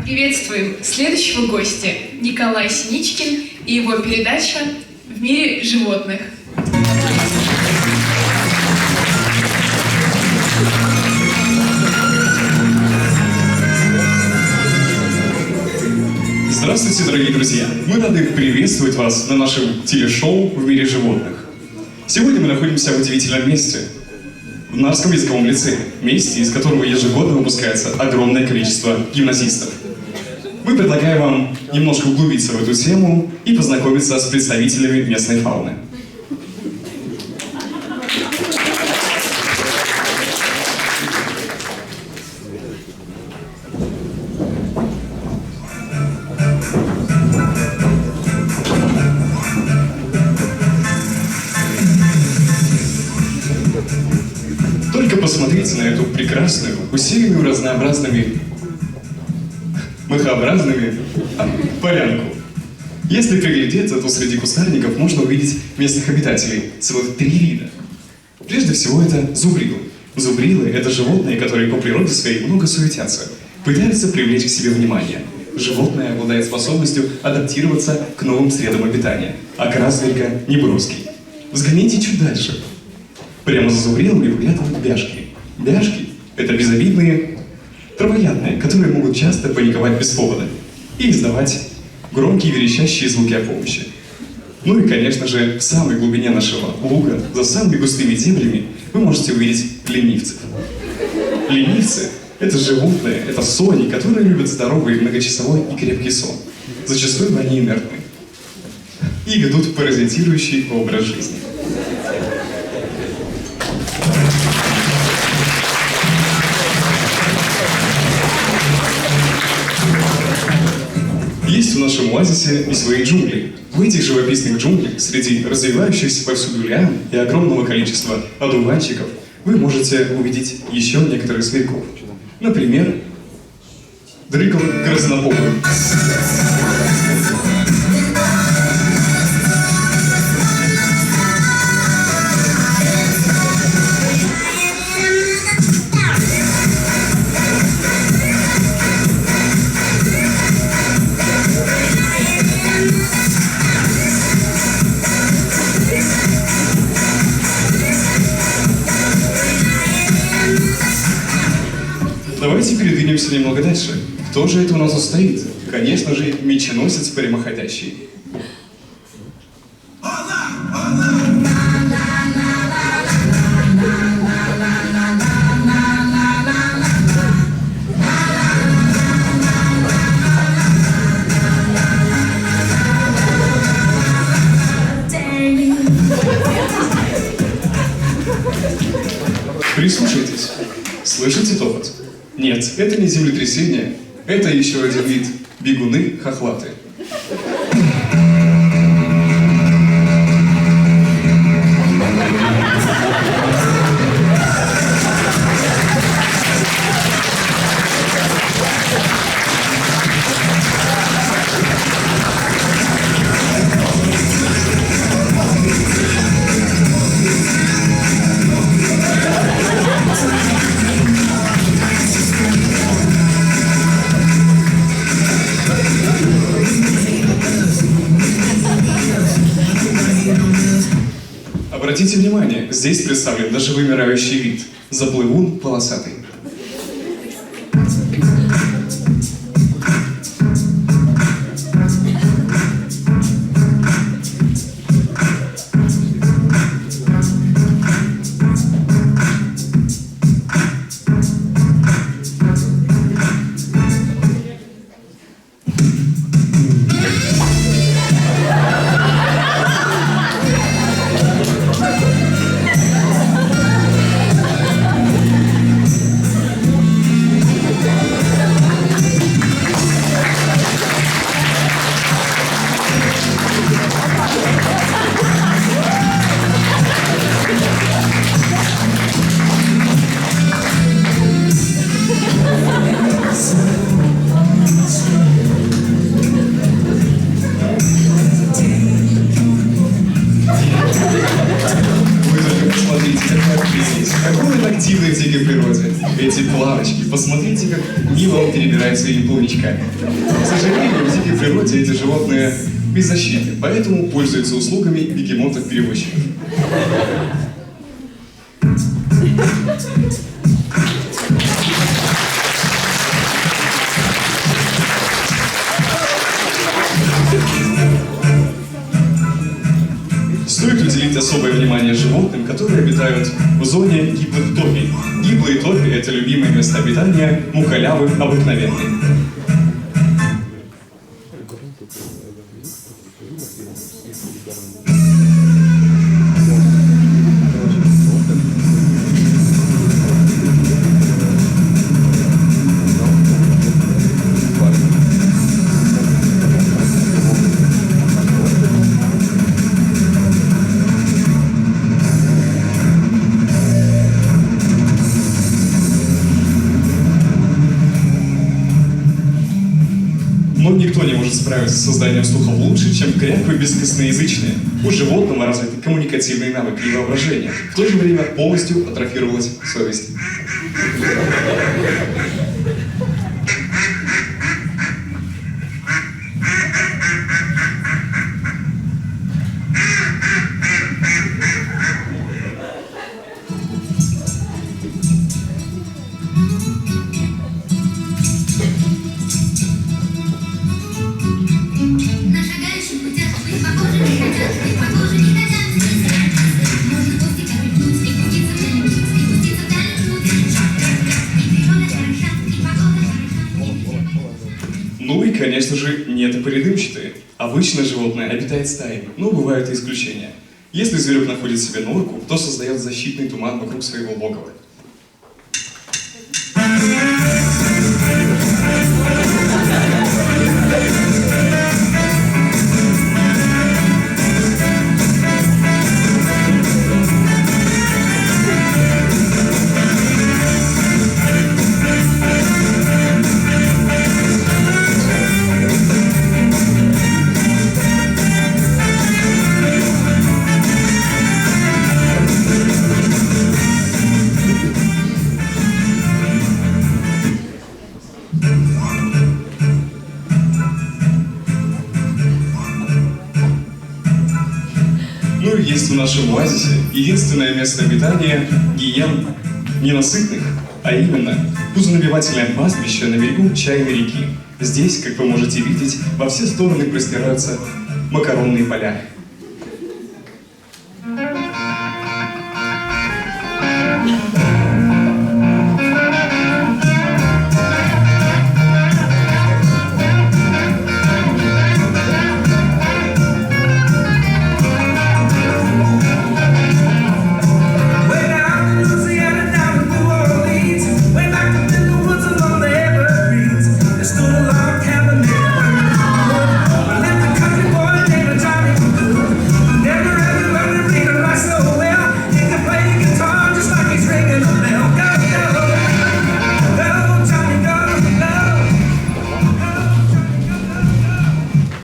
Приветствуем следующего гостя Николай Синичкин и его передача «В мире животных». Здравствуйте, дорогие друзья! Мы рады приветствовать вас на нашем телешоу «В мире животных». Сегодня мы находимся в удивительном месте, в Нарвском языковом лицее, месте, из которого ежегодно выпускается огромное количество гимназистов. Мы предлагаем вам немножко углубиться в эту тему и познакомиться с представителями местной фауны. Только посмотрите на эту прекрасную, усеянную разнообразными мохообразными полянку. Если приглядеться, то среди кустарников можно увидеть местных обитателей целых 3 вида. Прежде всего это зубрилы. Зубрилы — это животные, которые по природе своей много суетятся, пытаются привлечь к себе внимание. Животное обладает способностью адаптироваться к новым средам обитания. Окрас только неброский. Взгляните чуть дальше. Прямо за зубрилами выглядывают бяшки. Бяшки — это безобидные травоядные, которые могут часто паниковать без повода и издавать громкие верещащие звуки о помощи. Ну и, конечно же, в самой глубине нашего луга, за самыми густыми землями, вы можете увидеть ленивцев. Ленивцы — это животные, это сони, которые любят здоровый, многочасовой и крепкий сон. Зачастую они инертны и ведут паразитирующий образ жизни. Есть в нашем оазисе и свои джунгли. В этих живописных джунглях, среди развивающихся повсюду лиан и огромного количества одуванчиков, вы можете увидеть еще некоторых зверьков. Например, дрыковых краснополых. Давайте передвинемся немного дальше. Кто же это у нас тут стоит? Конечно же, меченосец прямоходящий. Прислушайтесь. Слышите топот? Нет, это не землетрясение, это еще один вид – бегуны хохлаты. Обратите внимание, здесь представлен даже вымирающий вид – заплывун полосатый. Посмотрите, как мило он перебирает своими плавничками. К сожалению, в дикой природе эти животные беззащитны, поэтому пользуются услугами бегемотов-перевозчиков. Стоит уделить особое внимание животным, которые обитают в зоне гиблых топий. Гиблые топи – это любимое место обитания мухолявы обыкновенной. Но никто не может справиться с созданием слухов лучше, чем кряквы бескостноязычные. У животного развиты коммуникативные навыки и воображение. В то же время полностью атрофировалась совесть. Ну и, конечно же, нетопорядымчатые. Обычно животное обитает стаями, но бывают и исключения. Если зверек находит себе норку, то создает защитный туман вокруг своего логова. Ну и есть в нашем оазисе единственное место обитания гиен ненасытных, а именно пузонабивательное пастбище на берегу чайной реки. Здесь, как вы можете видеть, во все стороны простираются макаронные поля.